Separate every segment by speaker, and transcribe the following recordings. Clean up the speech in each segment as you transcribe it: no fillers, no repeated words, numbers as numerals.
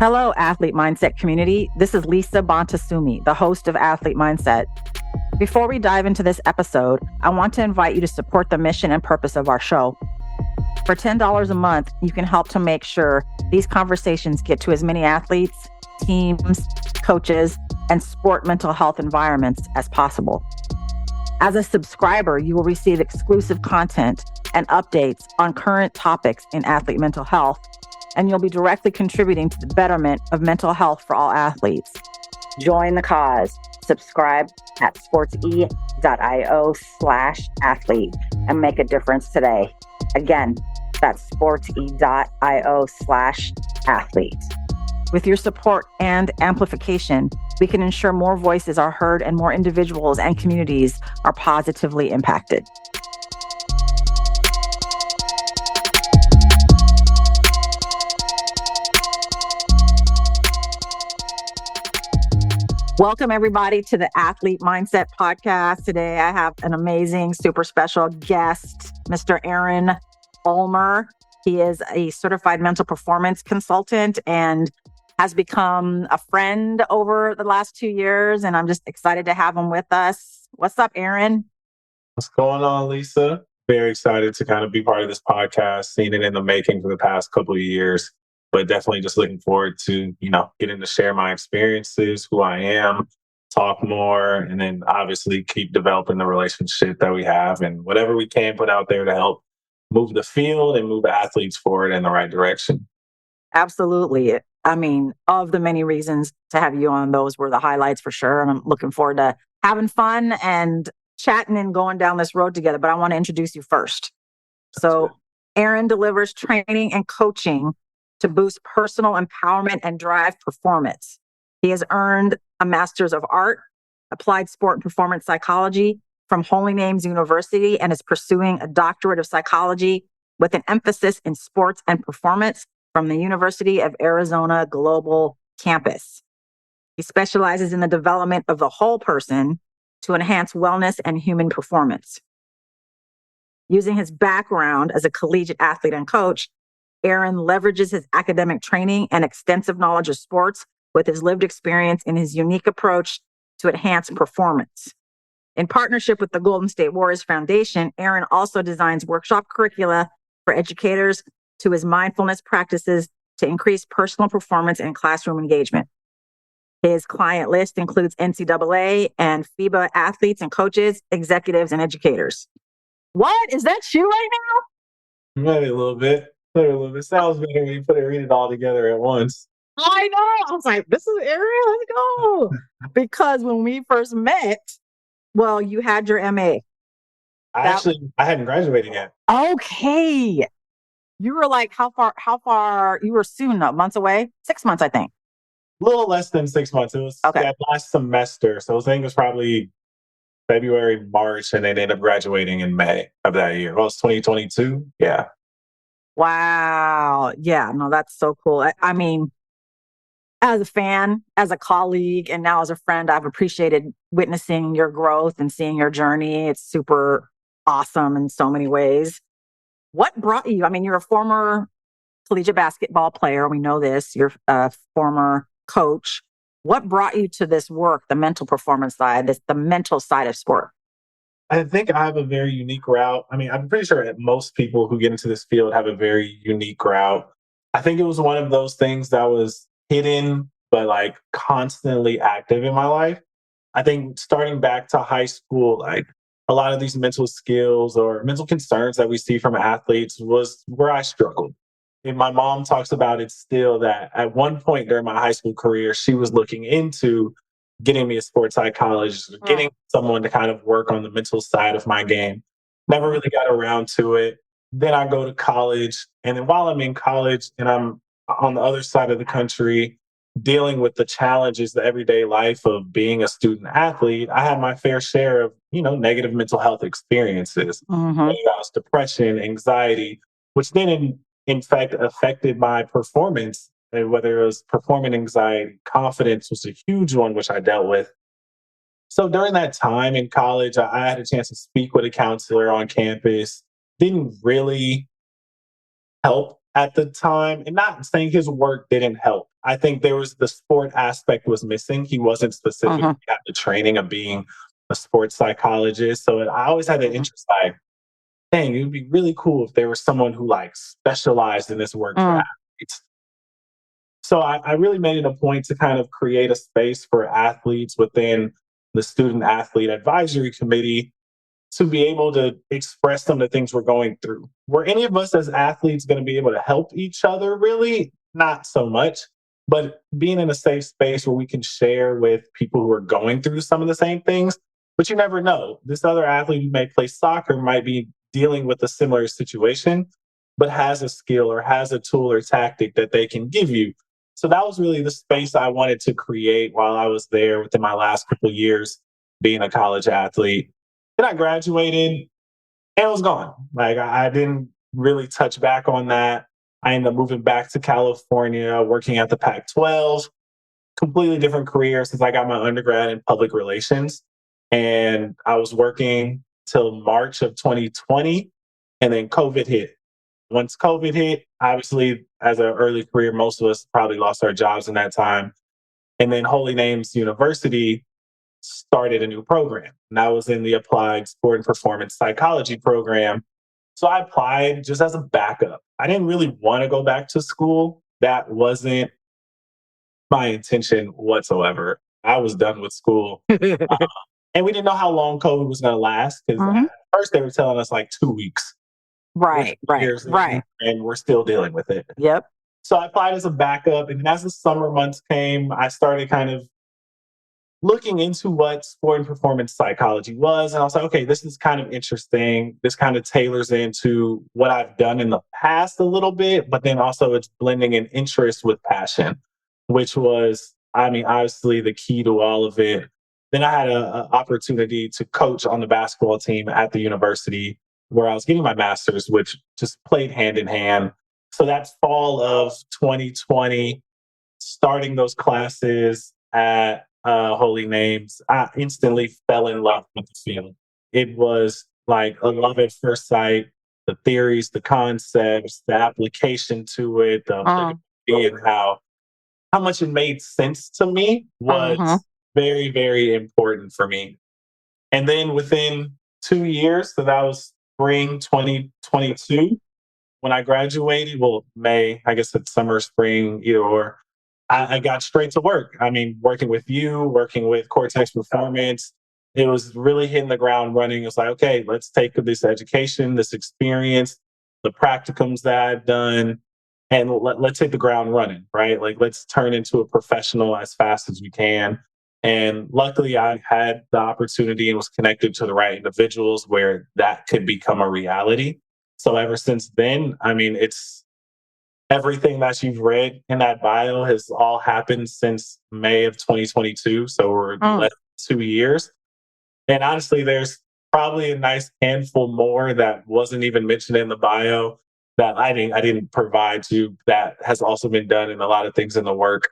Speaker 1: Hello, Athlete Mindset community. This is Lisa Bontasumi, the host of Athlete Mindset. Before we dive into this episode, I want to invite you to support the mission and purpose of our show. For $10 a month, you can help to make sure these conversations get to as many athletes, teams, coaches, and sport mental health environments as possible. As a subscriber, you will receive exclusive content and updates on current topics in athlete mental health, and you'll be directly contributing to the betterment of mental health for all athletes. Join the cause. Subscribe at sportse.io/athlete and make a difference today. Again, that's sportse.io/athlete. With your support and amplification, we can ensure more voices are heard and more individuals and communities are positively impacted. Welcome, everybody, to the Athlete Mindset Podcast. Today, I have an amazing, super special guest, Mr. Aren Ulmer. He is a certified mental performance consultant and has become a friend over the last 2 years, and I'm just excited to have him with us. What's up, Aren?
Speaker 2: What's going on, Lisa? Very excited to kind of be part of this podcast, seen it in the making for the past couple of years, but definitely just looking forward to, getting to share my experiences, who I am, talk more, and then obviously keep developing the relationship that we have and whatever we can put out there to help move the field and move athletes forward in the right direction.
Speaker 1: Absolutely. I mean, of the many reasons to have you on, those were the highlights for sure. And I'm looking forward to having fun and chatting and going down this road together. But I want to introduce you first. So Aren delivers training and coaching to boost personal empowerment and drive performance. He has earned a Master's of Art, Applied Sport and Performance Psychology from Holy Names University and is pursuing a doctorate of psychology with an emphasis in sports and performance from the University of Arizona Global Campus. He specializes in the development of the whole person to enhance wellness and human performance. Using his background as a collegiate athlete and coach, Aren leverages his academic training and extensive knowledge of sports with his lived experience in his unique approach to enhance performance. In partnership with the Golden State Warriors Foundation, Aren also designs workshop curricula for educators to his mindfulness practices to increase personal performance and classroom engagement. His client list includes NCAA and FIBA athletes and coaches, executives, and educators. What? Is that you right now?
Speaker 2: Maybe a little bit. Sounds better when you read it all together at once.
Speaker 1: I know. I was like, this is Aren. Let's go. Because when we first met, well, you had your MA.
Speaker 2: I hadn't graduated yet.
Speaker 1: Okay. You were like, how far? You were soon, months away? 6 months, I think.
Speaker 2: A little less than 6 months. It was that last semester. So I think it was probably February, March, and then ended up graduating in May of that year. Well, it's 2022. Yeah.
Speaker 1: Wow. Yeah. No, that's so cool. I mean, as a fan, as a colleague, and now as a friend, I've appreciated witnessing your growth and seeing your journey. It's super awesome in so many ways. What brought you? I mean, you're a former collegiate basketball player. We know this. You're a former coach. What brought you to this work, the mental performance side, the mental side of sport?
Speaker 2: I think I have a very unique route. I mean, I'm pretty sure that most people who get into this field have a very unique route. I think it was one of those things that was hidden, but like constantly active in my life. I think starting back to high school, like a lot of these mental skills or mental concerns that we see from athletes was where I struggled. And my mom talks about it still that at one point during my high school career, she was looking into getting me a sports psychologist, getting someone to kind of work on the mental side of my game. Never really got around to it. Then I go to college. And then while I'm in college and I'm on the other side of the country, dealing with the challenges, the everyday life of being a student athlete, I had my fair share of, negative mental health experiences.
Speaker 1: Mm-hmm.
Speaker 2: Whether that was depression, anxiety, which then in fact affected my performance. And whether it was performance anxiety, confidence was a huge one, which I dealt with. So during that time in college, I had a chance to speak with a counselor on campus. Didn't really help at the time, and not saying his work didn't help. I think there was the sport aspect was missing. He wasn't specifically
Speaker 1: Mhm,
Speaker 2: at the training of being a sports psychologist. So I always had an
Speaker 1: mhm,
Speaker 2: interest like, dang, it would be really cool if there was someone who like specialized in this work for
Speaker 1: mm,
Speaker 2: athletes. So I really made it a point to kind of create a space for athletes within the student athlete advisory committee to be able to express some of the things we're going through. Were any of us as athletes going to be able to help each other? Really? Not so much. But being in a safe space where we can share with people who are going through some of the same things, but you never know. This other athlete who may play soccer might be dealing with a similar situation, but has a skill or has a tool or tactic that they can give you. So that was really the space I wanted to create while I was there within my last couple of years being a college athlete. Then I graduated and it was gone. Like I didn't really touch back on that. I ended up moving back to California, working at the Pac 12, completely different career since I got my undergrad in public relations. And I was working till March of 2020, and then COVID hit. Once COVID hit, obviously, as an early career, most of us probably lost our jobs in that time. And then Holy Names University started a new program. And I was in the applied sport and performance psychology program. So I applied just as a backup. I didn't really want to go back to school. That wasn't my intention whatsoever. I was done with school. And we didn't know how long COVID was going to last because
Speaker 1: mhm.
Speaker 2: at first they were telling us like 2 weeks. We're
Speaker 1: Right,
Speaker 2: 2
Speaker 1: right,
Speaker 2: years in
Speaker 1: right.
Speaker 2: and we're still dealing with it.
Speaker 1: Yep.
Speaker 2: So I applied as a backup. And then as the summer months came, I started kind of looking into what sport and performance psychology was. And I was like, okay, this is kind of interesting. This kind of tailors into what I've done in the past a little bit, but then also it's blending an interest with passion, which was, I mean, obviously the key to all of it. Then I had an opportunity to coach on the basketball team at the university where I was getting my master's, which just played hand in hand. So that's fall of 2020, starting those classes at Holy Names, I instantly fell in love with the field. It was like a love at first sight. The theories, the concepts, the application to it, the
Speaker 1: Mm,
Speaker 2: applicability, and how much it made sense to me
Speaker 1: mhm.
Speaker 2: was very, very important for me. And then within 2 years, so that was spring 2022, when I graduated, well, May, I guess it's summer, spring, either or, I got straight to work. I mean, working with you, working with Cortex Performance, it was really hitting the ground running. It's like, okay, let's take this education, this experience, the practicums that I've done, and let's hit the ground running, right? Like, let's turn into a professional as fast as we can. And luckily, I had the opportunity and was connected to the right individuals where that could become a reality. So ever since then, I mean, it's everything that you've read in that bio has all happened since May of 2022. So we're
Speaker 1: Mm.
Speaker 2: less than 2 years. And honestly, there's probably a nice handful more that wasn't even mentioned in the bio that I didn't provide you that has also been done in a lot of things in the work.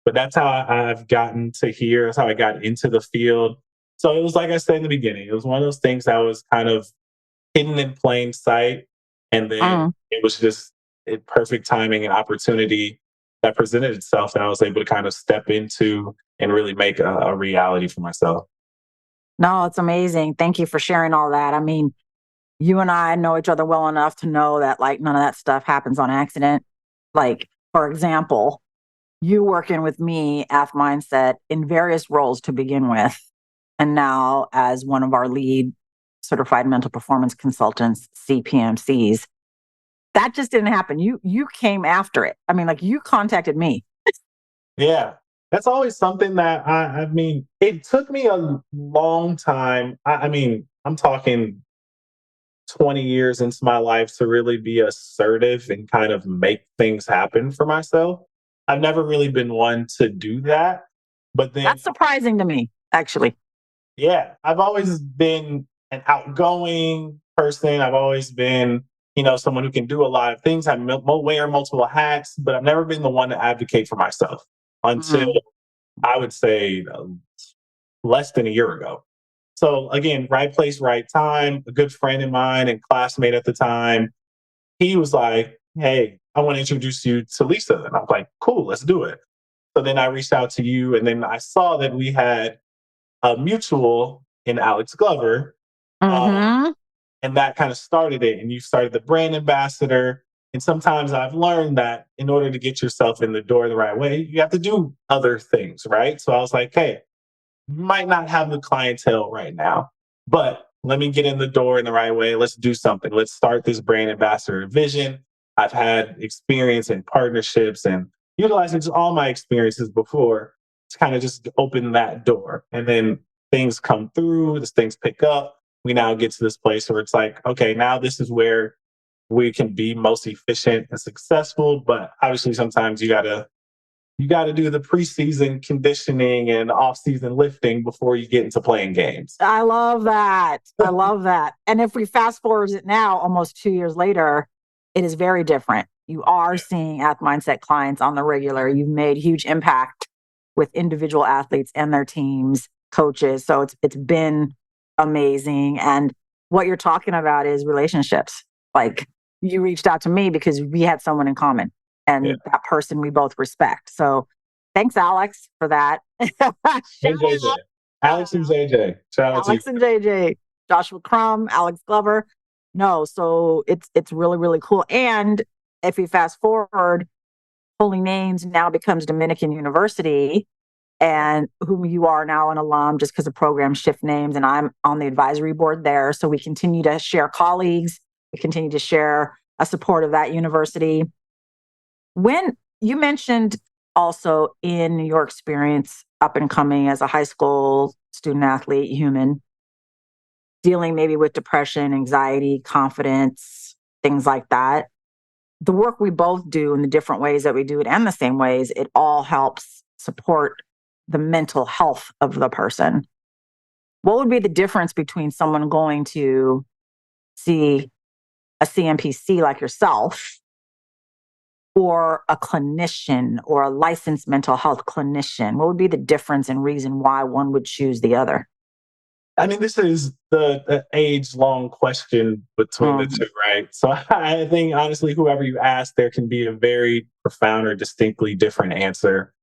Speaker 2: But that's how I've gotten to here. That's how I got into the field. So it was like I said in the beginning, it was one of those things that was kind of hidden in plain sight. And then
Speaker 1: Mm.
Speaker 2: it was just perfect timing and opportunity that presented itself that I was able to kind of step into and really make a reality for myself.
Speaker 1: No, it's amazing. Thank you for sharing all that. I mean, you and I know each other well enough to know that like none of that stuff happens on accident. Like, for example, you working with me, F Mindset, in various roles to begin with, and now as one of our lead certified mental performance consultants, CPMCs. That just didn't happen. You came after it. I mean, like you contacted me.
Speaker 2: Yeah. That's always something that I mean, it took me a long time. I mean, I'm talking 20 years into my life to really be assertive and kind of make things happen for myself. I've never really been one to do that. But then
Speaker 1: That's surprising to me, actually.
Speaker 2: yeah, I've always been an outgoing person. I've always been, someone who can do a lot of things. Wear multiple hats, but I've never been the one to advocate for myself until
Speaker 1: Mm.
Speaker 2: I would say less than a year ago. So again, right place, right time. A good friend of mine and classmate at the time, he was like, "Hey, I want to introduce you to Lisa. And I'm like, cool, let's do it. So then I reached out to you, and then I saw that we had a mutual in Alex Glover. Uh,
Speaker 1: Mm-hmm.
Speaker 2: and that kind of started it. And you started the brand ambassador. And sometimes I've learned that in order to get yourself in the door the right way, you have to do other things, right? So I was like, hey, might not have the clientele right now, but let me get in the door in the right way. Let's do something. Let's start this brand ambassador vision. I've had experience in partnerships and utilizing just all my experiences before to kind of just open that door. And then things come through, as things pick up. We now get to this place where it's like, okay, now this is where we can be most efficient and successful. But obviously, sometimes you got to do the preseason conditioning and off-season lifting before you get into playing games.
Speaker 1: I love that. I love that. And if we fast forward it now, almost 2 years later, it is very different. You are seeing Ath Mindset clients on the regular. You've made huge impact with individual athletes and their teams, coaches. So it's been amazing. And what you're talking about is relationships. Like you reached out to me because we had someone in common
Speaker 2: Yeah.
Speaker 1: and that person we both respect. So thanks, Alex, for that. Shout
Speaker 2: Hey, JJ.
Speaker 1: out.
Speaker 2: Alex and JJ. Shout out to you.
Speaker 1: Alex and JJ, Joshua Crum, Alex Glover. No, so it's really, really cool. And if we fast forward, Holy Names now becomes Dominican University, and whom you are now an alum just because the program shift names, and I'm on the advisory board there. So we continue to share colleagues, we continue to share a support of that university. When you mentioned also in your experience up and coming as a high school student athlete, human, dealing maybe with depression, anxiety, confidence, things like that. The work we both do in the different ways that we do it and the same ways, it all helps support the mental health of the person. What would be the difference between someone going to see a CMPC like yourself or a clinician or a licensed mental health clinician? What would be the difference and reason why one would choose the other?
Speaker 2: I mean, this is the age long question between the two, right? So I think, honestly, whoever you ask, there can be a very profound or distinctly different answer.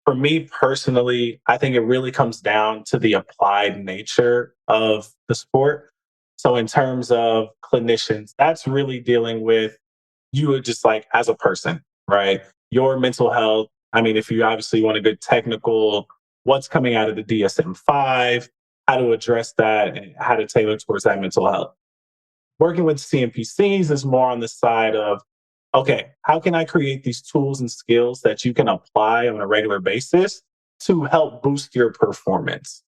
Speaker 2: For me personally, I think it really comes down to the applied nature of the sport. So, in terms of clinicians, that's really dealing with you just like as a person, right? Your mental health. I mean, if you obviously want a good technical, what's coming out of the DSM 5, how to address that, and how to tailor towards that mental health. Working with CMPCs is more on the side of, okay, how can I create these tools and skills that you can apply on a regular basis to help boost your performance?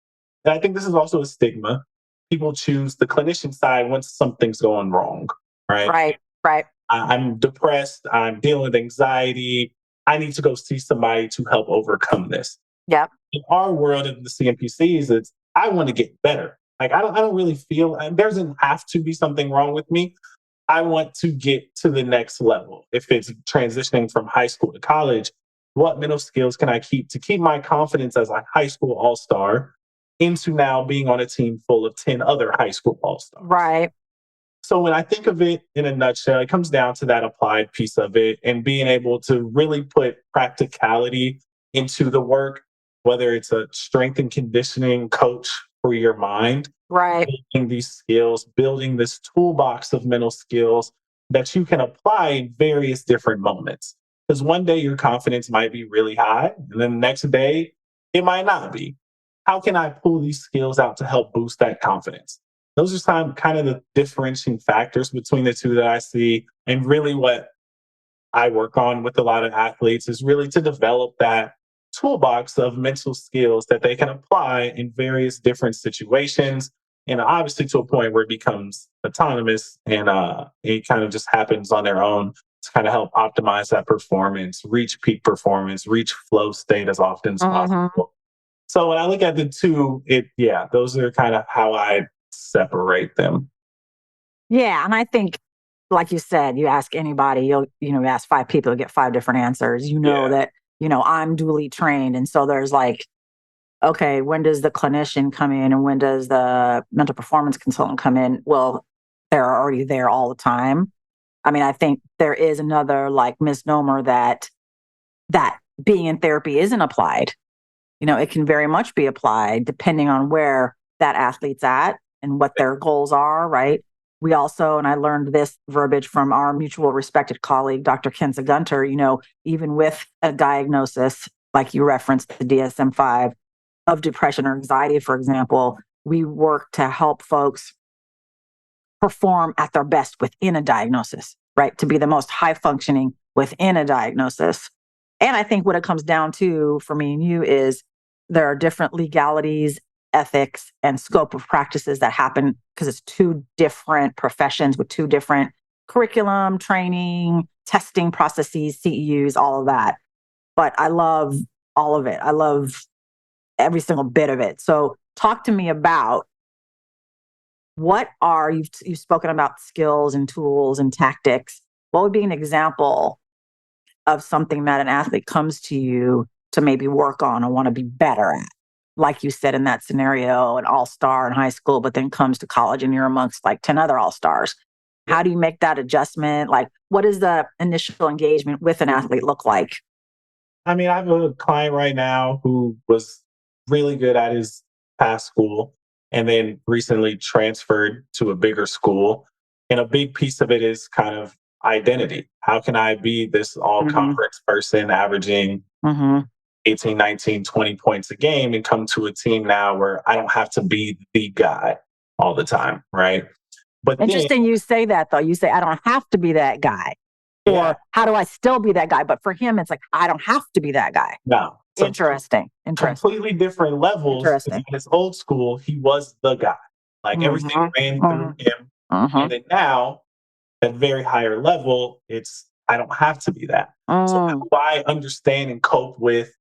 Speaker 2: And I think this is also a stigma. People choose the clinician side once something's going wrong, right?
Speaker 1: Right, right.
Speaker 2: I'm depressed, I'm dealing with anxiety. I need to go see somebody to help overcome this.
Speaker 1: Yep.
Speaker 2: In our world of the CMPCs, it's I want to get better. Like I don't really feel and there doesn't have to be something wrong with me. I want to get to the next level. If it's transitioning from high school to college, what mental skills can I keep to keep my confidence as a high school all-star into now being on a team full of 10 other high school all-stars?
Speaker 1: Right.
Speaker 2: So when I think of it in a nutshell, it comes down to that applied piece of it and being able to really put practicality into the work, whether it's a strength and conditioning coach for your mind,
Speaker 1: Right.
Speaker 2: building these skills, building this toolbox of mental skills that you can apply in various different moments. Because one day your confidence might be really high, and then the next day it might not be. How can I pull these skills out to help boost that confidence? Those are kind of the differentiating factors between the two that I see. And really, what I work on with a lot of athletes is really to develop that toolbox of mental skills that they can apply in various different situations. And obviously, to a point where it becomes autonomous and it kind of just happens on their own to kind of help optimize that performance, reach peak performance, reach flow state as often as
Speaker 1: Hmm.
Speaker 2: possible. So when I look at the two, yeah, those are kind of how I separate them.
Speaker 1: Yeah. And I think, like you said, you ask anybody, you ask five people, you get five different answers. You know
Speaker 2: Yeah.
Speaker 1: that, I'm duly trained. And so there's like, okay, when does the clinician come in and when does the mental performance consultant come in? Well, they're already there all the time. I mean, I think there is another like misnomer that being in therapy isn't applied. It can very much be applied depending on where that athlete's at and what their goals are, right? We also, and I learned this verbiage from our mutual respected colleague, Dr. Kenza Gunter, even with a diagnosis, like you referenced, the DSM 5 of depression or anxiety, for example, we work to help folks perform at their best within a diagnosis, right? To be the most high functioning within a diagnosis. And I think what it comes down to for me and you is there are different legalities, ethics, and scope of practices that happen because it's two different professions with two different curriculum, training, testing processes, CEUs, all of that. But I love all of it. I love every single bit of it. So talk to me about you've spoken about skills and tools and tactics. What would be an example of something that an athlete comes to you to maybe work on or want to be better at? Like you said in that scenario, an all-star in high school, but then comes to college and you're amongst like 10 other all-stars. How do you make that adjustment? Like, what does the initial engagement with an athlete look like?
Speaker 2: I mean, I have a client right now who was really good at his past school and then recently transferred to a bigger school. And a big piece of it is kind of identity. How can I be this all
Speaker 1: Mm-hmm.
Speaker 2: conference person averaging
Speaker 1: Mm-hmm.
Speaker 2: 18, 19, 20 points a game and come to a team now where I don't have to be the guy all the time, right? But then,
Speaker 1: Interesting you say that though. You say, I don't have to be that guy.
Speaker 2: yeah,
Speaker 1: Or how do I still be that guy? But for him, it's like, I don't have to be that guy.
Speaker 2: no. So
Speaker 1: Interesting. Interesting.
Speaker 2: completely different levels. Because
Speaker 1: Interesting.
Speaker 2: in his old school, he was the guy. Like everything
Speaker 1: Mm-hmm.
Speaker 2: ran through
Speaker 1: Mm-hmm.
Speaker 2: him.
Speaker 1: Mm-hmm.
Speaker 2: And then now, at very higher level, it's I don't have to be that. So how
Speaker 1: Mm.
Speaker 2: do I understand and cope with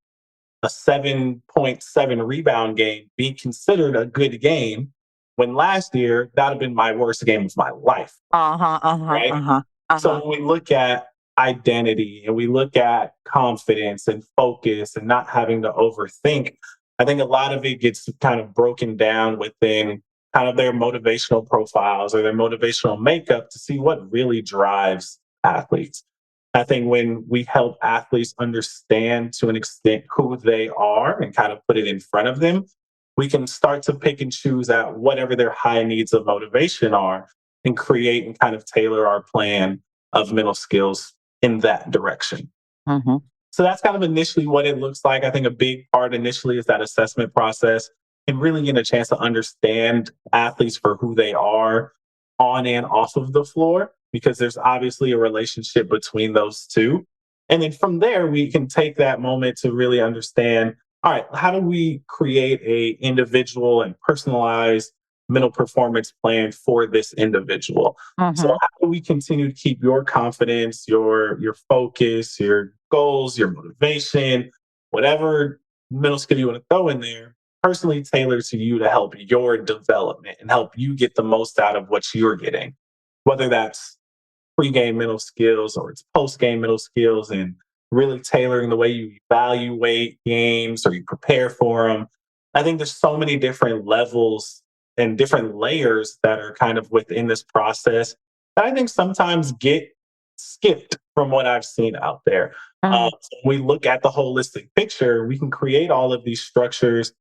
Speaker 2: a 7.7 rebound game being considered a good game when last year that would have been my worst game of my life,
Speaker 1: Uh-huh. Uh-huh.
Speaker 2: right?
Speaker 1: Uh-huh. Uh-huh.
Speaker 2: So when we look at identity and we look at confidence and focus and not having to overthink, I think a lot of it gets kind of broken down within kind of their motivational profiles or their motivational makeup to see what really drives athletes. I think when we help athletes understand to an extent who they are and kind of put it in front of them, we can start to pick and choose at whatever their high needs of motivation are and create and kind of tailor our plan of mental skills in that direction.
Speaker 1: Mm-hmm.
Speaker 2: So that's kind of initially what it looks like. I think a big part initially is that assessment process and really getting a chance to understand athletes for who they are on and off of the floor, because there's obviously a relationship between those two. And then from there, we can take that moment to really understand, all right, how do we create a individual and personalized mental performance plan for this individual? So
Speaker 1: Mm-hmm.
Speaker 2: how do we continue to keep your confidence, your focus, your goals, your motivation, whatever mental skill you want to throw in there, personally tailored to you to help your development and help you get the most out of what you're getting, whether that's pre-game mental skills or it's post-game mental skills, and really tailoring the way you evaluate games or you prepare for them. I think there's so many different levels and different layers that are kind of within this process that I think sometimes get skipped from what I've seen out there.
Speaker 1: Mm-hmm.
Speaker 2: So when we look at the holistic picture, we can create all of these structures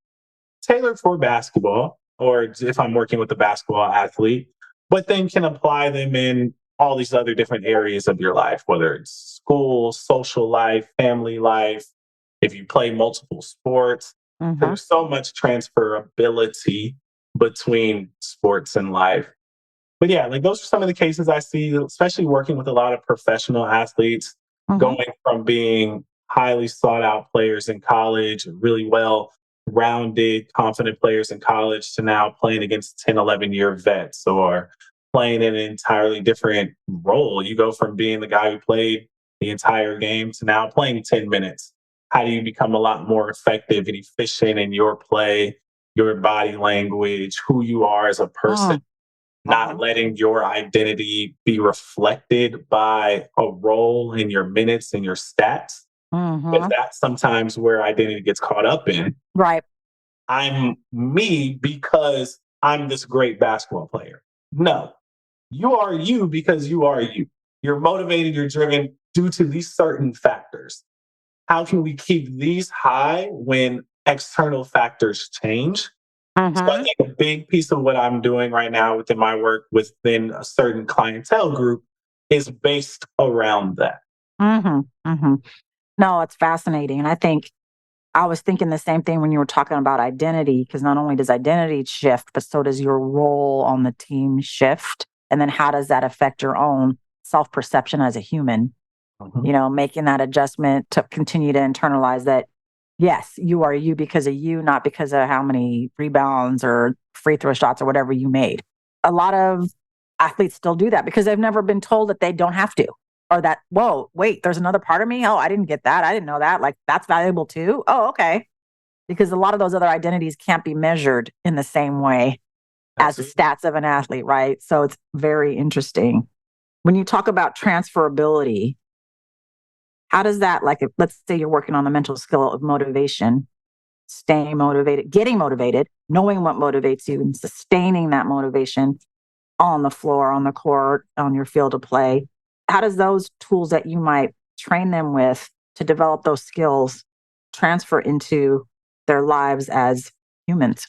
Speaker 2: tailored for basketball, or if I'm working with a basketball athlete, but then can apply them in all these other different areas of your life, whether it's school, social life, family life, if you play multiple sports.
Speaker 1: Mm-hmm.
Speaker 2: There's so much transferability between sports and life. But yeah, like those are some of the cases I see, especially working with a lot of professional athletes,
Speaker 1: Mm-hmm.
Speaker 2: going from being highly sought out players in college, really well rounded, confident players in college to now playing against 10, 11-year vets or playing in an entirely different role. You go from being the guy who played the entire game to now playing 10 minutes. How do you become a lot more effective and efficient in your play, your body language, who you are as a person? Not
Speaker 1: Mm-hmm.
Speaker 2: letting your identity be reflected by a role in your minutes and your stats, because
Speaker 1: Mm-hmm.
Speaker 2: that's sometimes where identity gets caught up in.
Speaker 1: Right.
Speaker 2: I'm me because I'm this great basketball player. No, you are you because you are you. You're motivated, you're driven due to these certain factors. How can we keep these high when external factors change? So I
Speaker 1: Mm-hmm.
Speaker 2: think a big piece of what I'm doing right now within my work within a certain clientele group is based around that.
Speaker 1: Mm-hmm. Mm-hmm. No, it's fascinating. And I think I was thinking the same thing when you were talking about identity, because not only does identity shift, but so does your role on the team shift. And then how does that affect your own self perception as a human?
Speaker 2: Mhm.
Speaker 1: Making that adjustment to continue to internalize that, yes, you are you because of you, not because of how many rebounds or free throw shots or whatever you made. A lot of athletes still do that because they've never been told that they don't have to, or that, whoa, wait, there's another part of me. Oh, I didn't get that. I didn't know that. Like, that's valuable too. Oh, okay. Because a lot of those other identities can't be measured in the same way as the
Speaker 2: Absolutely.
Speaker 1: stats of an athlete, right? So it's very interesting. When you talk about transferability, how does that, like, if, let's say you're working on the mental skill of motivation, staying motivated, getting motivated, knowing what motivates you, and sustaining that motivation on the floor, on the court, on your field of play. How does those tools that you might train them with to develop those skills transfer into their lives as humans?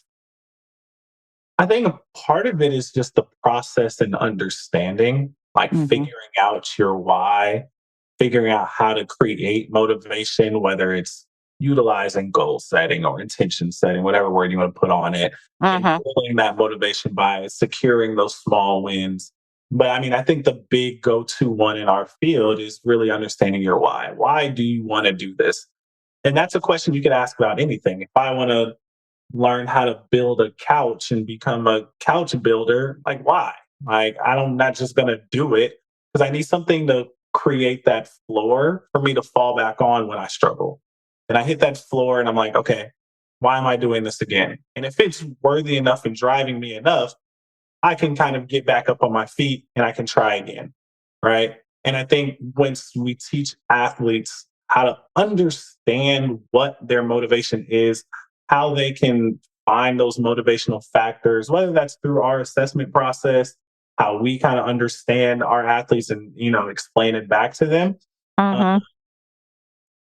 Speaker 2: I think a part of it is just the process and understanding, like
Speaker 1: Mm-hmm.
Speaker 2: figuring out your why, figuring out how to create motivation, whether it's utilizing goal setting or intention setting, whatever word you want to put on it, and
Speaker 1: Mm-hmm.
Speaker 2: building that motivation by securing those small wins. But I mean, I think the big go to one in our field is really understanding your why. Why do you want to do this? And that's a question you could ask about anything. If I want to learn how to build a couch and become a couch builder, like why? Like I'm not just gonna do it because I need something to create that floor for me to fall back on when I struggle. And I hit that floor and I'm like, okay, why am I doing this again? And if it's worthy enough and driving me enough, I can kind of get back up on my feet and I can try again. Right. And I think once we teach athletes how to understand what their motivation is, how they can find those motivational factors, whether that's through our assessment process, how we kind of understand our athletes and, explain it back to them. uh,
Speaker 1: Mm-hmm.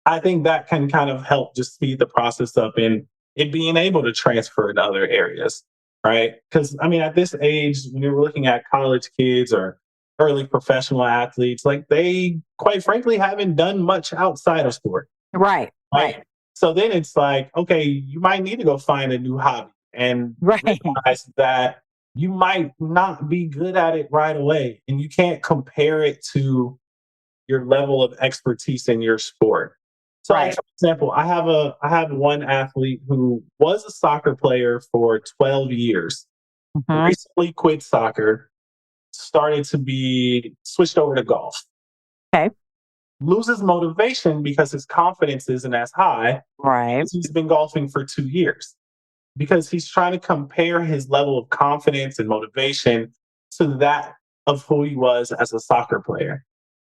Speaker 2: I think that can kind of help just speed the process up in it being able to transfer into other areas, right? Because I mean, at this age, when you're looking at college kids or early professional athletes, like they quite frankly haven't done much outside of sport,
Speaker 1: Right, right,
Speaker 2: right? So then it's like, okay, you might need to go find a new hobby and
Speaker 1: right,
Speaker 2: realize that you might not be good at it right away. And you can't compare it to your level of expertise in your sport. So, like
Speaker 1: right.
Speaker 2: for example, I have one athlete who was a soccer player for 12 years,
Speaker 1: Mm-hmm.
Speaker 2: recently quit soccer, started to be switched over to golf,
Speaker 1: Okay,
Speaker 2: loses motivation because his confidence isn't as high
Speaker 1: right.
Speaker 2: because he's been golfing for 2 years. Because he's trying to compare his level of confidence and motivation to that of who he was as a soccer player.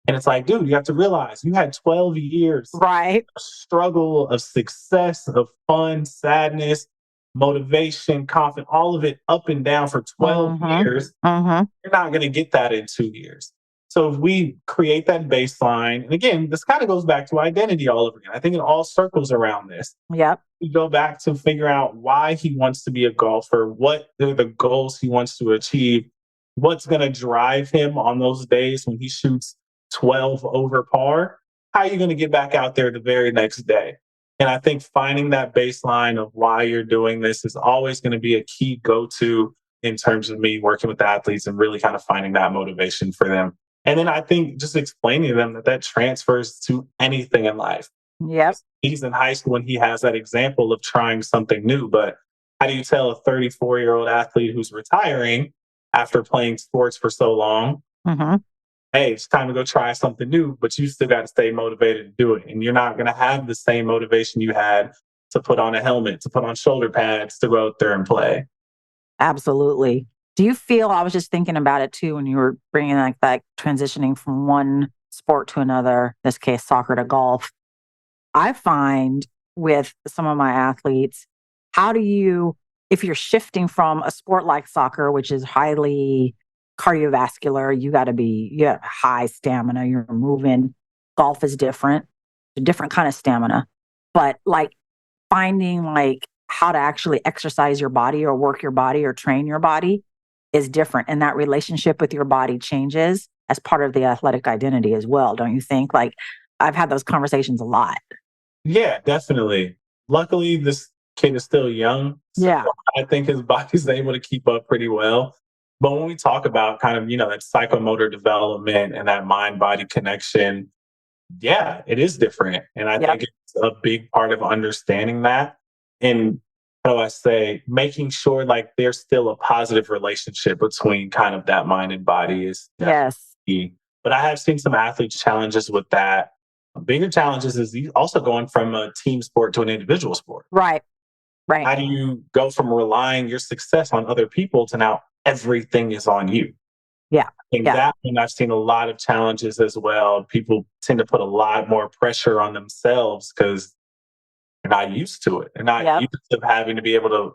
Speaker 2: And it's like, dude, you have to realize you had 12 years
Speaker 1: Right.
Speaker 2: of struggle, of success, of fun, sadness, motivation, confidence, all of it up and down for 12
Speaker 1: Mm-hmm.
Speaker 2: years.
Speaker 1: Mm-hmm.
Speaker 2: You're not going to get that in 2 years. So if we create that baseline, and again, this kind of goes back to identity all over again. I think it all circles around this.
Speaker 1: Yep.
Speaker 2: We go back to figure out why he wants to be a golfer, what are the goals he wants to achieve, what's going to drive him on those days when he shoots 12 over par. How are you going to get back out there the very next day? And I think finding that baseline of why you're doing this is always going to be a key go to in terms of me working with athletes and really kind of finding that motivation for them. And then I think just explaining to them that that transfers to anything in life.
Speaker 1: Yep.
Speaker 2: He's in high school and he has that example of trying something new. But how do you tell a 34-year-old athlete who's retiring after playing sports for so long,
Speaker 1: Mm-hmm.
Speaker 2: hey, it's time to go try something new, but you still got to stay motivated to do it. And you're not going to have the same motivation you had to put on a helmet, to put on shoulder pads, to go out there and play.
Speaker 1: Absolutely. Do you feel, I was just thinking about it too when you were bringing like that transitioning from one sport to another, in this case, soccer to golf. I find with some of my athletes, how do you, if you're shifting from a sport like soccer, which is highly cardiovascular. You have high stamina. You're moving. Golf is different, a different kind of stamina. But like finding like how to actually exercise your body or work your body or train your body is different. And that relationship with your body changes as part of the athletic identity as well, don't you think? Like I've had those conversations a lot.
Speaker 2: Yeah, definitely. Luckily, this kid is still young, so
Speaker 1: Yeah.
Speaker 2: I think his body's able to keep up pretty well. But when we talk about kind of, that psychomotor development and that mind body connection, yeah, it is different. And I
Speaker 1: Yep.
Speaker 2: think it's a big part of understanding that. And how do I say, making sure like there's still a positive relationship between kind of that mind and body is definitely
Speaker 1: Yes.
Speaker 2: key. But I have seen some athletes challenges with that. Bigger challenges is also going from a team sport to an individual sport.
Speaker 1: Right. Right.
Speaker 2: How do you go from relying your success on other people to now everything is on you?
Speaker 1: Yeah.
Speaker 2: think
Speaker 1: Yeah.
Speaker 2: that one I've seen a lot of challenges as well. People tend to put a lot more pressure on themselves because they're not used to it. They're not
Speaker 1: Yep.
Speaker 2: used to having to be able to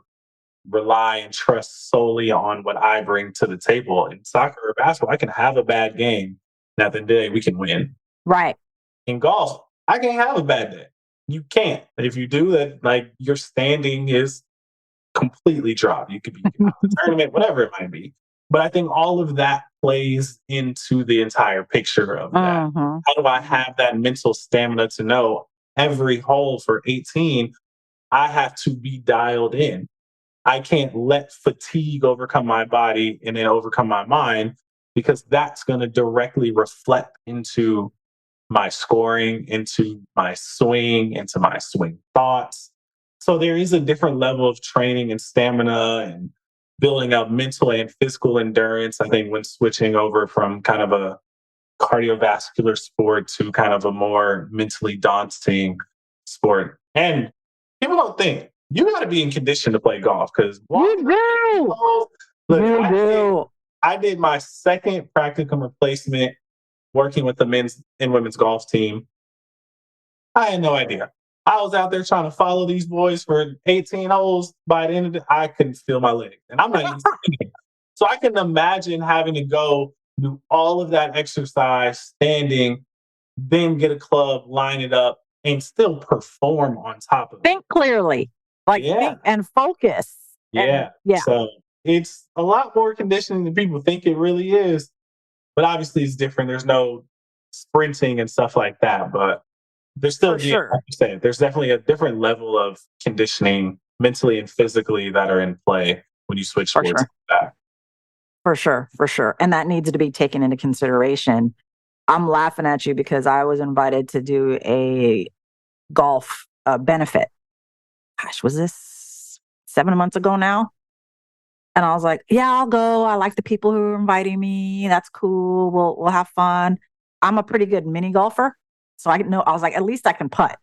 Speaker 2: rely and trust solely on what I bring to the table. In soccer or basketball, I can have a bad game, and at the end of the day, we can win.
Speaker 1: Right.
Speaker 2: In golf, I can have a bad day. You can't. If you do that, like your standing is completely dropped. You could be out of the tournament, whatever it might be. But I think all of that plays into the entire picture of that.
Speaker 1: Hmm.
Speaker 2: How do I have that mental stamina to know every hole for 18, I have to be dialed in. I can't let fatigue overcome my body and then overcome my mind because that's going to directly reflect into my scoring, into my swing, into my swing thoughts. So there is a different level of training and stamina and building up mental and physical endurance. I think when switching over from kind of a cardiovascular sport to kind of a more mentally daunting sport. And people don't think you got to be in condition to play golf because
Speaker 1: You
Speaker 2: walking
Speaker 1: do.
Speaker 2: balls, look,
Speaker 1: You do.
Speaker 2: I did my second practicum replacement working with the men's and women's golf team. I had no idea. I was out there trying to follow these boys for 18 holes. By the end of it, I couldn't feel my legs. And I'm not even sitting. So I can imagine having to go do all of that exercise standing, then get a club, line it up, and still perform on top of it.
Speaker 1: Think clearly. Like
Speaker 2: Yeah.
Speaker 1: think and focus. And
Speaker 2: Yeah.
Speaker 1: yeah,
Speaker 2: So it's a lot more conditioning than people think it really is. But obviously it's different. There's no sprinting and stuff like that. But there's still,
Speaker 1: for
Speaker 2: like
Speaker 1: sure.
Speaker 2: you said, there's definitely a different level of conditioning mentally and physically that are in play when you switch
Speaker 1: For
Speaker 2: sports
Speaker 1: sure.
Speaker 2: like that.
Speaker 1: For sure. For sure. And that needs to be taken into consideration. I'm laughing at you because I was invited to do a golf benefit. Gosh, was this 7 months ago now? And I was like, yeah, I'll go. I like the people who are inviting me. That's cool. We'll have fun. I'm a pretty good mini golfer. So I know I was like, at least I can putt.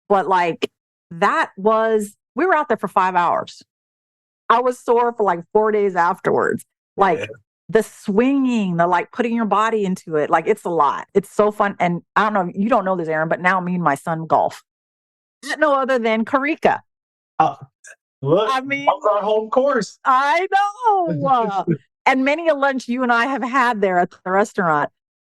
Speaker 1: But like we were out there for 5 hours. I was sore for like 4 days afterwards.
Speaker 2: Yeah.
Speaker 1: Like the swinging, the like putting your body into it, like it's a lot. It's so fun. And I don't know, you don't know this, Aaron, but now me and my son golf. No other than Karika.
Speaker 2: Oh, look,
Speaker 1: I
Speaker 2: that
Speaker 1: mean,
Speaker 2: was our home course.
Speaker 1: I know. And many a lunch you and I have had there at the restaurant.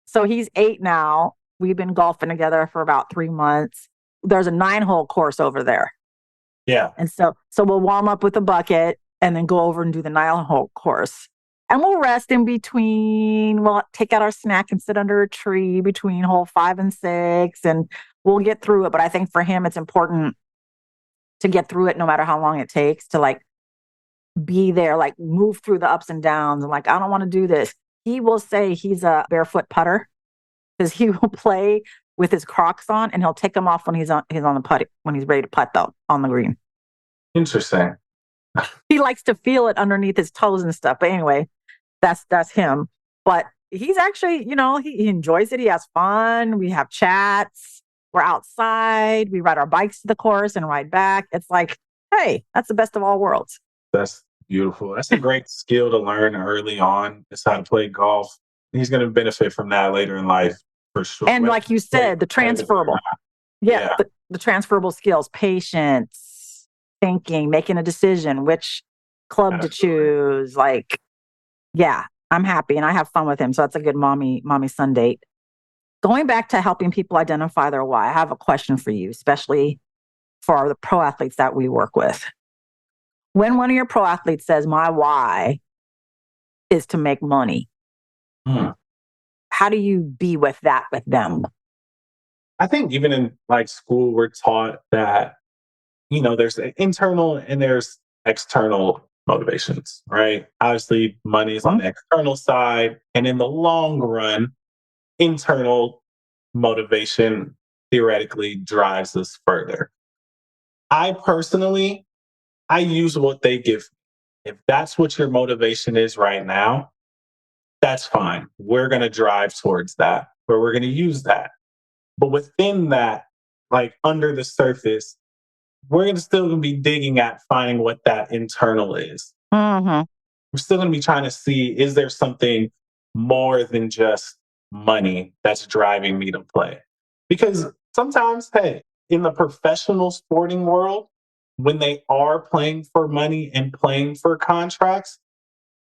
Speaker 1: So he's 8 now. We've been golfing together for about 3 months. There's a 9-hole course over there.
Speaker 2: Yeah.
Speaker 1: And so we'll warm up with a bucket and then go over and do the 9-hole course. And we'll rest in between. We'll take out our snack and sit under a tree between hole 5 and 6, and we'll get through it. But I think for him, it's important to get through it no matter how long it takes to like be there, like move through the ups and downs. And like, I don't want to do this. He will say he's a barefoot putter because he will play with his Crocs on and he'll take them off when he's on the putt when he's ready to putt though on the green.
Speaker 2: Interesting.
Speaker 1: He likes to feel it underneath his toes and stuff. But anyway, that's him. But he's actually, he enjoys it. He has fun. We have chats. We're outside. We ride our bikes to the course and ride back. It's like, hey, that's the best of all worlds.
Speaker 2: That's beautiful. That's a great skill to learn early on, is how to play golf. He's going to benefit from that later in life for sure.
Speaker 1: And like you said, the transferable. Yeah,
Speaker 2: Yeah.
Speaker 1: the transferable skills, patience, thinking, making a decision, which club to
Speaker 2: Absolutely.
Speaker 1: choose. Like, yeah, I'm happy and I have fun with him. So that's a good mommy son date. Going back to helping people identify their why, I have a question for you, especially for the pro athletes that we work with. When one of your pro athletes says, my why is to make money,
Speaker 2: Hmm.
Speaker 1: how do you be with that with them?
Speaker 2: I think even in like school, we're taught that, there's internal and there's external motivations, right? Obviously, money is on
Speaker 1: Mhm.
Speaker 2: the external side. And in the long run, internal motivation theoretically drives us further. I personally, I use what they give me. If that's what your motivation is right now, that's fine. We're going to drive towards that, or we're going to use that. But within that, like under the surface, we're gonna still going to be digging at finding what that internal is.
Speaker 1: Mhm.
Speaker 2: We're still going to be trying to see, is there something more than just money that's driving me to play? Because sometimes, hey, in the professional sporting world, when they are playing for money and playing for contracts,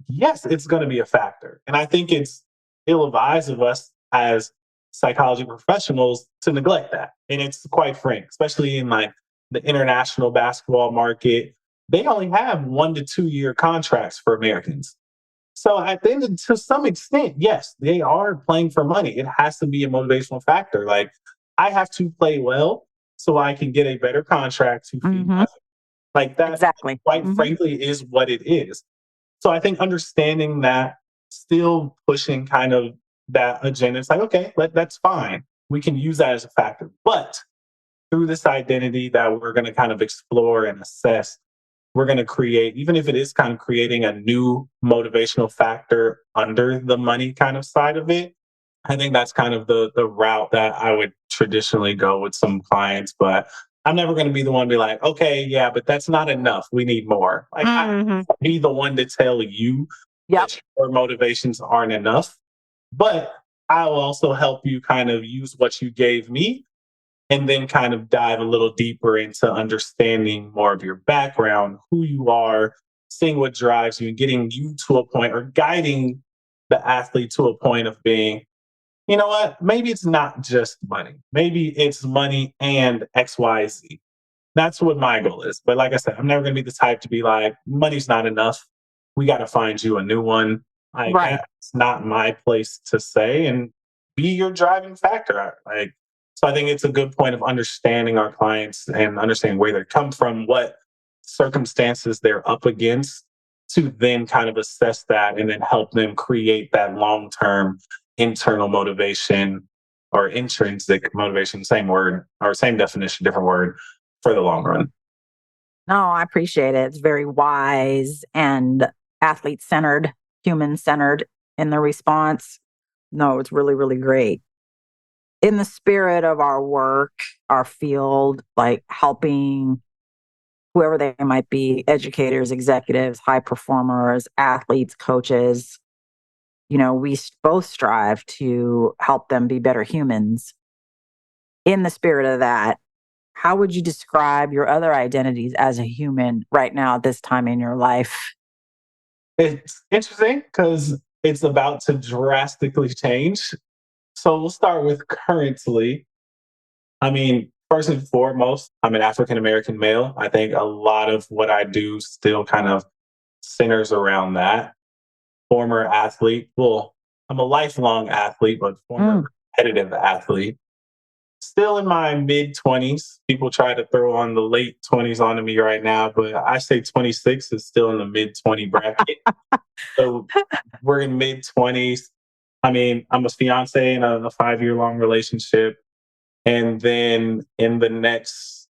Speaker 2: yes, it's going to be a factor. And I think it's ill advised of us as psychology professionals to neglect that. And it's quite frank, especially in like the international basketball market. They only have 1 to 2 year contracts for Americans. So at the end, to some extent, yes, they are playing for money. It has to be a motivational factor. Like I have to play well so I can get a better contract to feed
Speaker 1: Mhm.
Speaker 2: my family. Like that,
Speaker 1: Exactly.
Speaker 2: quite
Speaker 1: Mhm.
Speaker 2: frankly, is what it is. So I think understanding that, still pushing kind of that agenda, it's like, okay, that's fine. We can use that as a factor. But through this identity that we're going to kind of explore and assess, we're going to create, even if it is kind of creating a new motivational factor under the money kind of side of it. I think that's kind of the route that I would traditionally go with some clients, but I'm never going to be the one to be like, okay, yeah, but that's not enough. We need more. Like I
Speaker 1: Mhm.
Speaker 2: be the one to tell you
Speaker 1: Yep.
Speaker 2: that your motivations aren't enough, but I will also help you kind of use what you gave me and then kind of dive a little deeper into understanding more of your background, who you are, seeing what drives you, and getting you to a point or guiding the athlete to a point of being, you know what, maybe it's not just money. Maybe it's money and XYZ. That's what my goal is. But like I said, I'm never going to be the type to be like, money's not enough. We got to find you a new one. Like,
Speaker 1: Right.
Speaker 2: that's not my place to say and be your driving factor. Like, so I think it's a good point of understanding our clients and understanding where they come from, what circumstances they're up against to then kind of assess that and then help them create that long term internal motivation or intrinsic motivation, same word or same definition, different word for the long run.
Speaker 1: No, I appreciate it. It's very wise and athlete centered, human centered in the response. No, it's really, really great. In the spirit of our work, our field, like helping whoever they might be, educators, executives, high performers, athletes, coaches, we both strive to help them be better humans. In the spirit of that, how would you describe your other identities as a human right now at this time in your life?
Speaker 2: It's interesting because it's about to drastically change. So we'll start with currently. I mean, first and foremost, I'm an African American male. I think a lot of what I do still kind of centers around that. Former athlete. Well, I'm a lifelong athlete, but former
Speaker 1: Mm.
Speaker 2: competitive athlete. Still in my mid 20s. People try to throw on the late 20s onto me right now, but I say 26 is still in the mid 20 bracket. So we're in mid 20s. I mean, I'm a fiance in a 5 year long relationship. And then in the next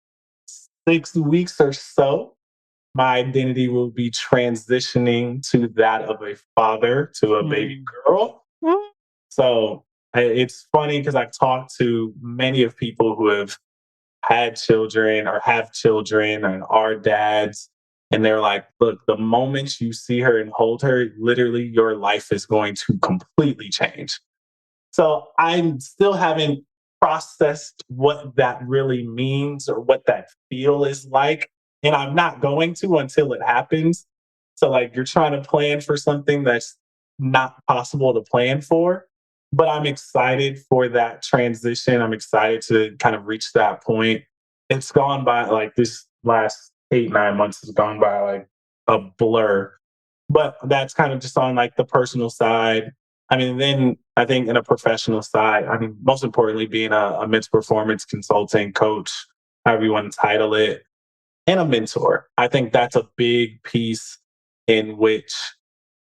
Speaker 2: 6 weeks or so, my identity will be transitioning to that of a father to a baby
Speaker 1: Mm.
Speaker 2: girl.
Speaker 1: Mm.
Speaker 2: So it's funny because I've talked to many of people who have had children or have children and are dads. And they're like, look, the moment you see her and hold her, literally your life is going to completely change. So I still haven't processed what that really means or what that feel is like. And I'm not going to until it happens. So like you're trying to plan for something that's not possible to plan for. But I'm excited for that transition. I'm excited to kind of reach that point. It's gone by like this last 8, 9 months has gone by like a blur. But that's kind of just on like the personal side. I mean, then I think in a professional side, I mean, most importantly, being a mental performance consulting coach, however you want to title it, and a mentor. I think that's a big piece in which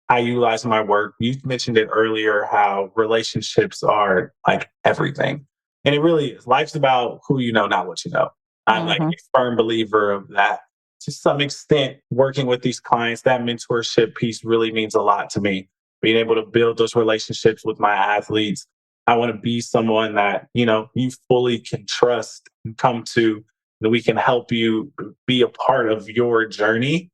Speaker 2: I utilize my work. You mentioned it earlier how relationships are like everything. And it really is. Life's about who you know, not what you know. I'm like
Speaker 1: Hmm.
Speaker 2: a firm believer of that. To some extent, working with these clients, that mentorship piece really means a lot to me. Being able to build those relationships with my athletes. I want to be someone that, you fully can trust and come to, that we can help you be a part of your journey.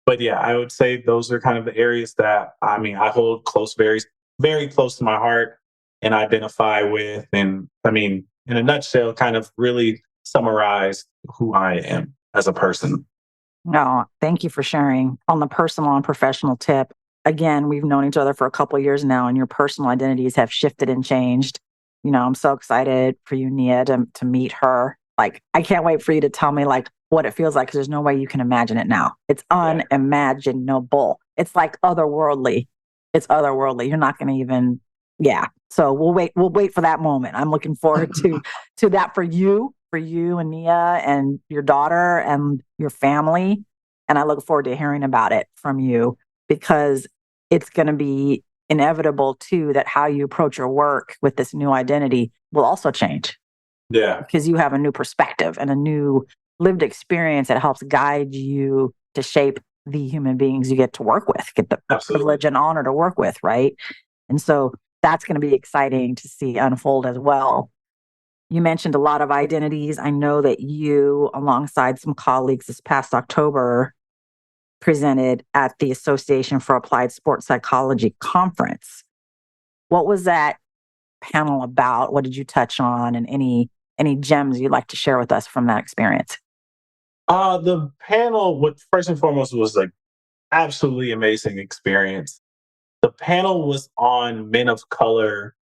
Speaker 2: But yeah, I would say those are kind of the areas that I mean I hold close, very, very close to my heart and identify with. And I mean, in a nutshell, kind of really summarize who I am as a person.
Speaker 1: No, thank you for sharing. On the personal and professional tip, again, we've known each other for a couple of years now, and your personal identities have shifted and changed. I'm so excited for you, Nia, to meet her. Like, I can't wait for you to tell me like what it feels like because there's no way you can imagine it now. It's
Speaker 2: Yeah.
Speaker 1: unimaginable. It's like otherworldly. It's otherworldly. You're not going to even, yeah. So we'll wait. We'll wait for that moment. I'm looking forward to that for you and Nia and your daughter and your family. And I look forward to hearing about it from you because it's going to be inevitable too that how you approach your work with this new identity will also change
Speaker 2: Yeah,
Speaker 1: because you have a new perspective and a new lived experience that helps guide you to shape the human beings you get to work with, get the
Speaker 2: absolutely.
Speaker 1: privilege and honor to work with, right? And so that's going to be exciting to see unfold as well. You mentioned a lot of identities. I know that you, alongside some colleagues this past October, presented at the Association for Applied Sports Psychology conference. What was that panel about? What did you touch on and any gems you'd like to share with us from that experience?
Speaker 2: The panel, what first and foremost was like absolutely amazing experience. The panel was on men of color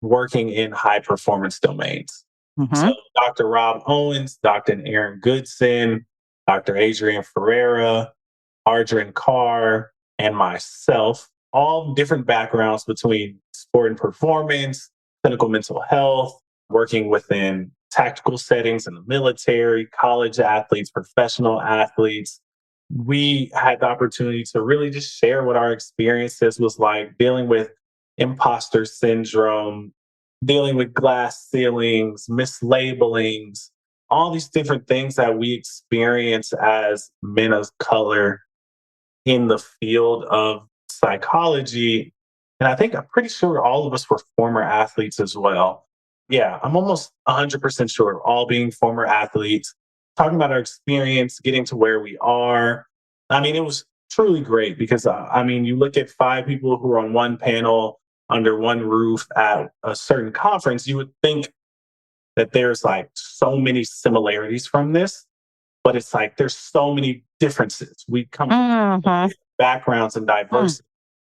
Speaker 2: working in high performance domains. So
Speaker 1: Mm-hmm.
Speaker 2: Dr. Rob Owens, Dr. Aaron Goodson, Dr. Adrian Ferreira, Ardren Carr, and myself, all different backgrounds between sport and performance, clinical mental health, working within tactical settings in the military, college athletes, professional athletes. We had the opportunity to really just share what our experiences was like dealing with imposter syndrome, dealing with glass ceilings, mislabelings, all these different things that we experience as men of color in the field of psychology. And I think I'm pretty sure all of us were former athletes as well. Yeah, I'm almost 100% sure, all being former athletes, talking about our experience, getting to where we are. I mean, it was truly great because, I mean, you look at 5 people who are on one panel under one roof at a certain conference, you would think that there's like so many similarities from this, but it's like there's so many differences. We come from
Speaker 1: Mm-hmm.
Speaker 2: backgrounds and diversity.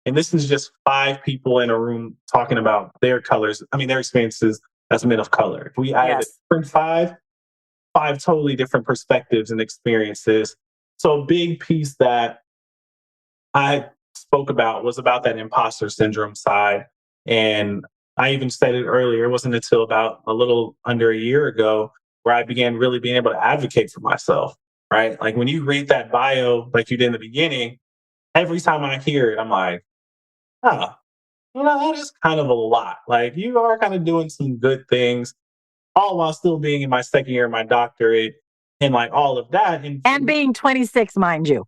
Speaker 2: And this is just 5 people in a room talking about their colors. I mean, their experiences as men of color. If we added a
Speaker 1: Yes.
Speaker 2: different five totally different perspectives and experiences. So a big piece that I spoke about was about that imposter syndrome side. And I even said it earlier, it wasn't until about a little under a year ago where I began really being able to advocate for myself, right? Like when you read that bio, like you did in the beginning, every time I hear it, I'm like, huh, that is kind of a lot. Like you are kind of doing some good things, all while still being in my second year of my doctorate and like all of that. And for
Speaker 1: And
Speaker 2: me,
Speaker 1: being 26, mind you,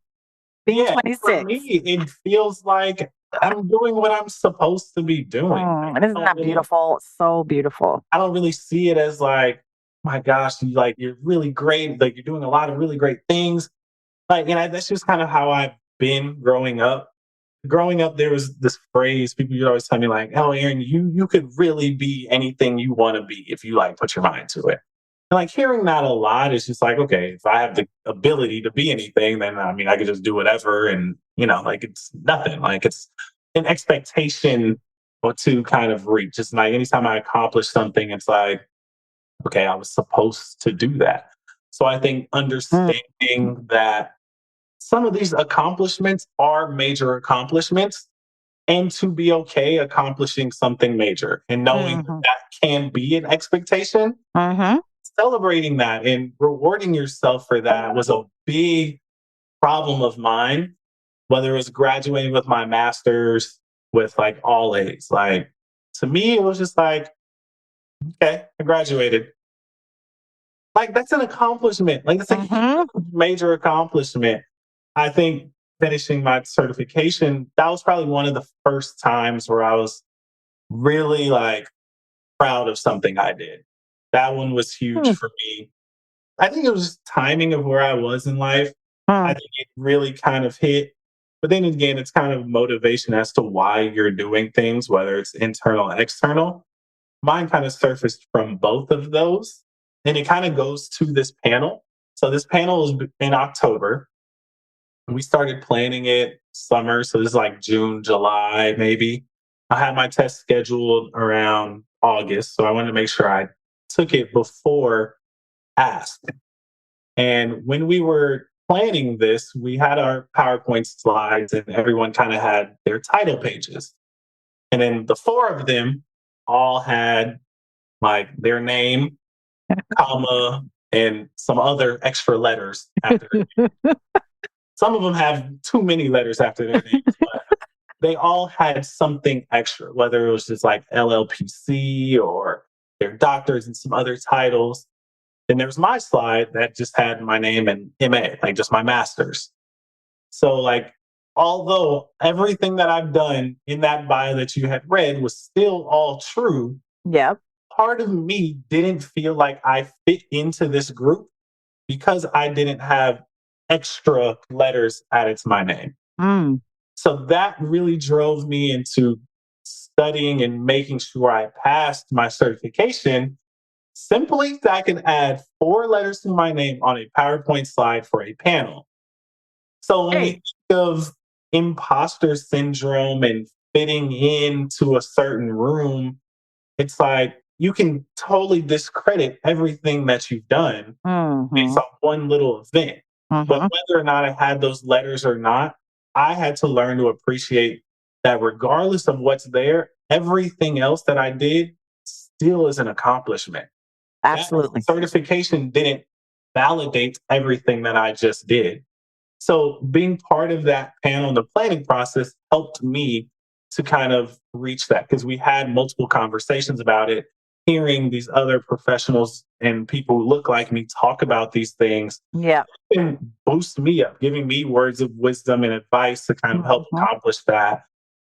Speaker 1: being
Speaker 2: yeah, for
Speaker 1: 26.
Speaker 2: me, it feels like I'm doing what I'm supposed to be doing.
Speaker 1: And isn't that beautiful? So beautiful.
Speaker 2: I don't really see it as like, my gosh, you're really great. Like you're doing a lot of really great things. Like, that's just kind of how I've been growing up. Growing up, there was this phrase people would always tell me like, "Oh, Aaron, you could really be anything you want to be if you like put your mind to it." like hearing that a lot is just like, okay, if I have the ability to be anything, then I mean, I could just do whatever. And, like it's nothing. Like it's an expectation or to kind of reach. It's like anytime I accomplish something, it's like, okay, I was supposed to do that. So I think
Speaker 1: Mm,
Speaker 2: understanding that some of these accomplishments are major accomplishments and to be okay accomplishing something major and knowing that
Speaker 1: mhm,
Speaker 2: that can be an expectation,
Speaker 1: mhm.
Speaker 2: celebrating that and rewarding yourself for that was a big problem of mine, whether it was graduating with my master's with like all A's. Like to me, it was just like, okay, I graduated. Like that's an accomplishment. Like that's a huge
Speaker 1: Mhm.
Speaker 2: major accomplishment. I think finishing my certification, that was probably one of the first times where I was really like proud of something I did. That one was huge
Speaker 1: Mm,
Speaker 2: for me. I think it was just timing of where I was in life. I
Speaker 1: mm.
Speaker 2: think it really kind of hit. But then again, it's kind of motivation as to why you're doing things, whether it's internal and external. Mine kind of surfaced from both of those. And it kind of goes to this panel. So this panel is in October. We started planning it summer. So this is like June, July, maybe. I had my test scheduled around August. So I wanted to make sure I took it before ask. And when we were planning this, we had our PowerPoint slides and everyone kind of had their title pages. And then the four of them all had like their name, comma, and some other extra letters after their name. Some of them have too many letters after their names, but they all had something extra, whether it was just like LLPC or their doctors and some other titles. Then there's my slide that just had my name and MA, like just my master's. So, like, although everything that I've done in that bio that you had read was still all true,
Speaker 1: Yep.
Speaker 2: part of me didn't feel like I fit into this group because I didn't have extra letters added to my name.
Speaker 1: Mm.
Speaker 2: So that really drove me into studying and making sure I passed my certification simply so I can add four letters to my name on a PowerPoint slide for a panel. So when we
Speaker 1: Hey.
Speaker 2: think of imposter syndrome and fitting into a certain room, it's like you can totally discredit everything that you've done based
Speaker 1: Mhm,
Speaker 2: on one little event. But
Speaker 1: mhm.
Speaker 2: whether or not I had those letters or not, I had to learn to appreciate that regardless of what's there, everything else that I did still is an accomplishment. That
Speaker 1: Absolutely.
Speaker 2: certification didn't validate everything that I just did. So being part of that panel and the planning process helped me to kind of reach that because we had multiple conversations about it. Hearing these other professionals and people who look like me talk about these things
Speaker 1: Yeah.
Speaker 2: and boost me up, giving me words of wisdom and advice to kind of help
Speaker 1: Mhm.
Speaker 2: accomplish that.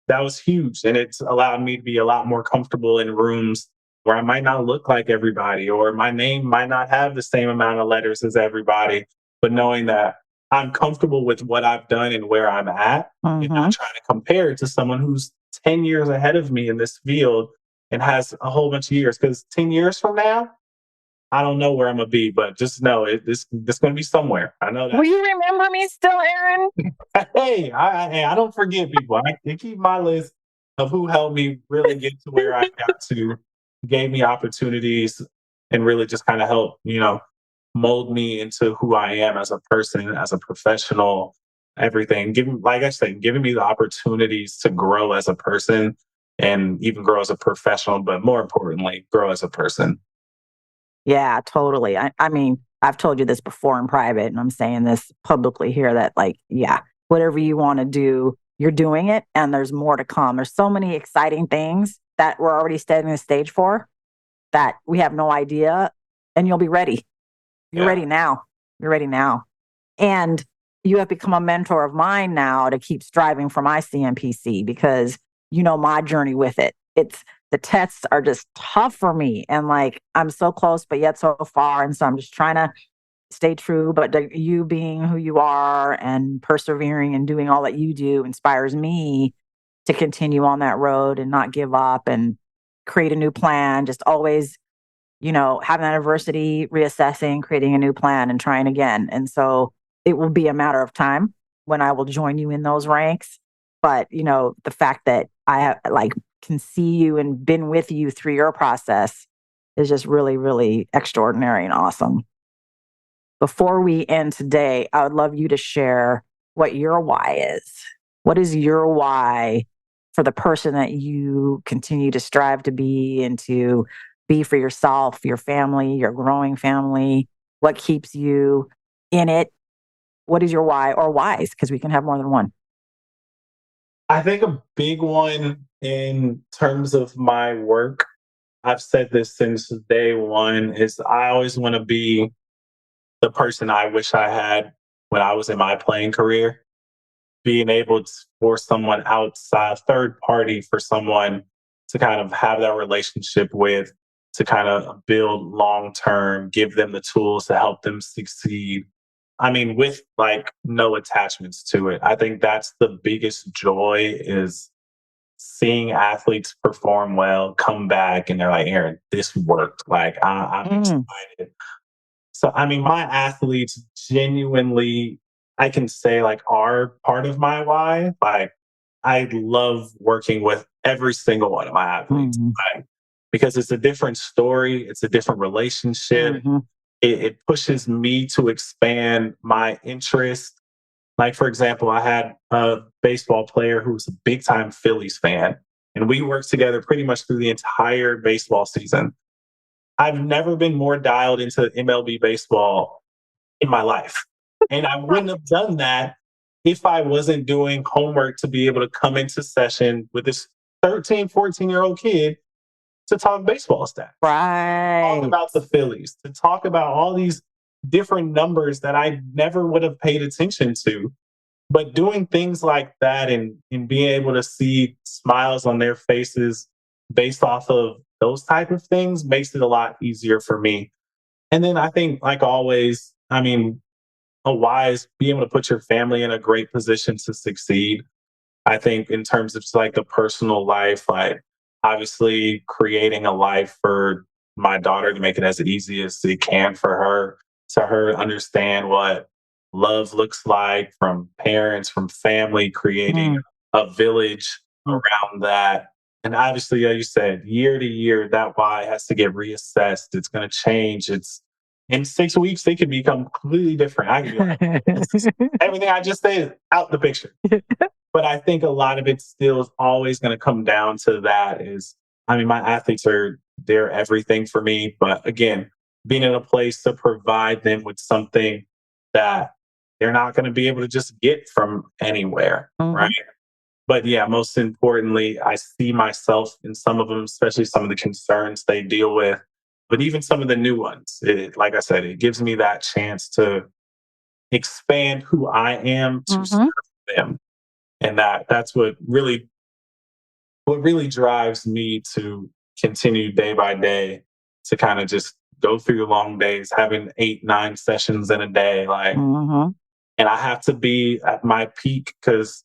Speaker 2: That was huge. And it's allowed me to be a lot more comfortable in rooms where I might not look like everybody or my name might not have the same amount of letters as everybody, but knowing that I'm comfortable with what I've done and where I'm at and not
Speaker 1: Mhm.
Speaker 2: trying to compare it to someone who's 10 years ahead of me in this field and has a whole bunch of years. Because 10 years from now, I don't know where I'm gonna be, but just know this gonna be somewhere. I know
Speaker 1: Will
Speaker 2: that.
Speaker 1: you remember me still, Aaron?
Speaker 2: Hey, I don't forget people. I keep my list of who helped me really get to where I got to, gave me opportunities, and really just kind of helped, mold me into who I am as a person, as a professional, everything. Giving, like I said, giving me the opportunities to grow as a person and even grow as a professional, but more importantly, grow as a person.
Speaker 1: Yeah, totally. I mean, I've told you this before in private, and I'm saying this publicly here that, like, yeah, whatever you want to do, you're doing it, and there's more to come. There's so many exciting things that we're already setting the stage for that we have no idea, and you'll be ready. You're
Speaker 2: Yeah.
Speaker 1: ready now. You're ready now. And you have become a mentor of mine now to keep striving for my CMPC because you know my journey with it. It's the tests are just tough for me. And like I'm so close, but yet so far. And so I'm just trying to stay true. But you being who you are and persevering and doing all that you do inspires me to continue on that road and not give up and create a new plan. Just always having that adversity, reassessing, creating a new plan, and trying again. And so it will be a matter of time when I will join you in those ranks. But, the fact that I have, like, can see you and been with you through your process is just really, really extraordinary and awesome. Before we end today, I would love you to share what your why is. What is your why for the person that you continue to strive to be and to be for yourself, your family, your growing family? What keeps you in it? What is your why or whys? Because we can have more than one.
Speaker 2: I think a big one in terms of my work, I've said this since day one, is I always want to be the person I wish I had when I was in my playing career. Being able to, for someone outside, third party, for someone to kind of have that relationship with, to kind of build long term, give them the tools to help them succeed. I mean, with like no attachments to it. I think that's the biggest joy is seeing athletes perform well, come back, and they're like, Aaron, this worked. Like, I'm
Speaker 1: Mm,
Speaker 2: excited. So, I mean, my athletes genuinely, I can say, like, are part of my why. Like, I love working with every single one of my athletes,
Speaker 1: mhm,
Speaker 2: like, because it's a different story, it's a different relationship.
Speaker 1: mhm.
Speaker 2: It pushes me to expand my interest. Like, for example, I had a baseball player who was a big time Phillies fan, and we worked together pretty much through the entire baseball season. I've never been more dialed into MLB baseball in my life. And I wouldn't have done that if I wasn't doing homework to be able to come into session with this 13, 14-year-old kid to talk baseball stats, talk
Speaker 1: Right.
Speaker 2: about the Phillies, to talk about all these different numbers that I never would have paid attention to. But doing things like that and being able to see smiles on their faces based off of those type of things makes it a lot easier for me. And then I think, like always, I mean, a wise being able to put your family in a great position to succeed. I think in terms of just like the personal life, like obviously creating a life for my daughter to make it as easy as it can for her, to her understand what love looks like from parents, from family, creating
Speaker 1: Mm,
Speaker 2: a village
Speaker 1: mm.
Speaker 2: around that. And obviously, like you said, year to year, that why has to get reassessed. It's going to change. It's in 6 weeks, they could become completely different. I could be like, everything I just said out the picture. But I think a lot of it still is always going to come down to that is, I mean, my athletes are, they're everything for me. But again, being in a place to provide them with something that they're not going to be able to just get from anywhere. Right.
Speaker 1: Mhm.
Speaker 2: But yeah, most importantly, I see myself in some of them, especially some of the concerns they deal with, but even some of the new ones. Like I said, it gives me that chance to expand who I am to
Speaker 1: Mhm.
Speaker 2: serve them. And that's what really drives me to continue day by day to kind of just go through the long days, having 8, 9 sessions in a day. Like,
Speaker 1: Mhm.
Speaker 2: and I have to be at my peak because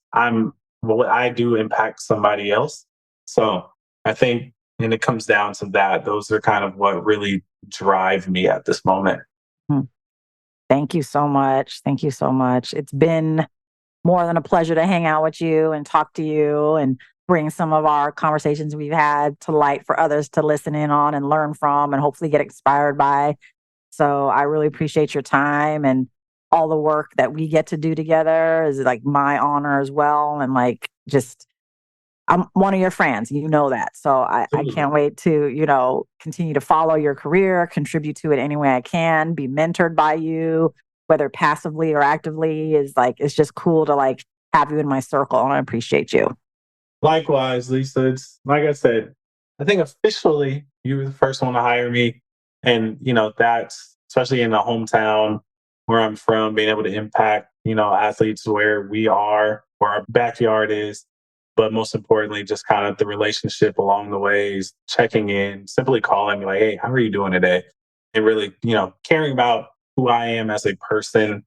Speaker 2: what I do impact somebody else. So I think, and it comes down to that. Those are kind of what really drive me at this moment.
Speaker 1: Mm. Thank you so much. Thank you so much. It's been more than a pleasure to hang out with you and talk to you and bring some of our conversations we've had to light for others to listen in on and learn from and hopefully get inspired by. So I really appreciate your time and all the work that we get to do together is like my honor as well. And like, just, I'm one of your friends, you know that. So I
Speaker 2: Absolutely.
Speaker 1: can't wait to, continue to follow your career, contribute to it any way I can, be mentored by you, whether passively or actively is like, it's just cool to like have you in my circle. And I appreciate you.
Speaker 2: Likewise, Lisa, it's like I said, I think officially you were the first one to hire me. And, that's especially in the hometown where I'm from, being able to impact, athletes where we are, where our backyard is. But most importantly, just kind of the relationship along the ways, checking in, simply calling me like, hey, how are you doing today? And really, caring about who I am as a person,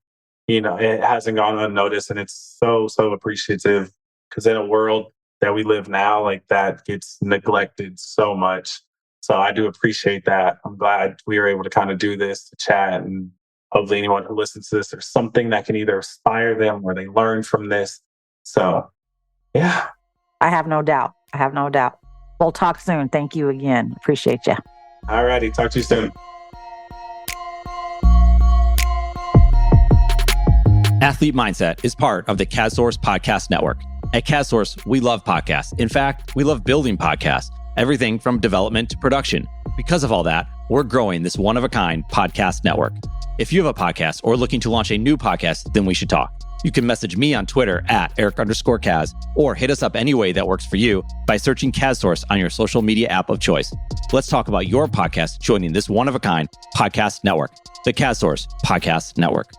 Speaker 2: it hasn't gone unnoticed. And it's so, so appreciative because in a world that we live now, like that gets neglected so much. So I do appreciate that. I'm glad we were able to kind of do this to chat, and hopefully anyone who listens to this, there's something that can either inspire them or they learn from this. So yeah.
Speaker 1: I have no doubt. I have no doubt. We'll talk soon. Thank you again. Appreciate you.
Speaker 2: All righty. Talk to you soon.
Speaker 3: Athlete Mindset is part of the CADSource Podcast Network. At CADSource, we love podcasts. In fact, we love building podcasts, everything from development to production. Because of all that, we're growing this one-of-a-kind podcast network. If you have a podcast or looking to launch a new podcast, then we should talk. You can message me on Twitter at Eric_Kaz, or hit us up any way that works for you by searching CADSource on your social media app of choice. Let's talk about your podcast joining this one-of-a-kind podcast network, the CADSource Podcast Network.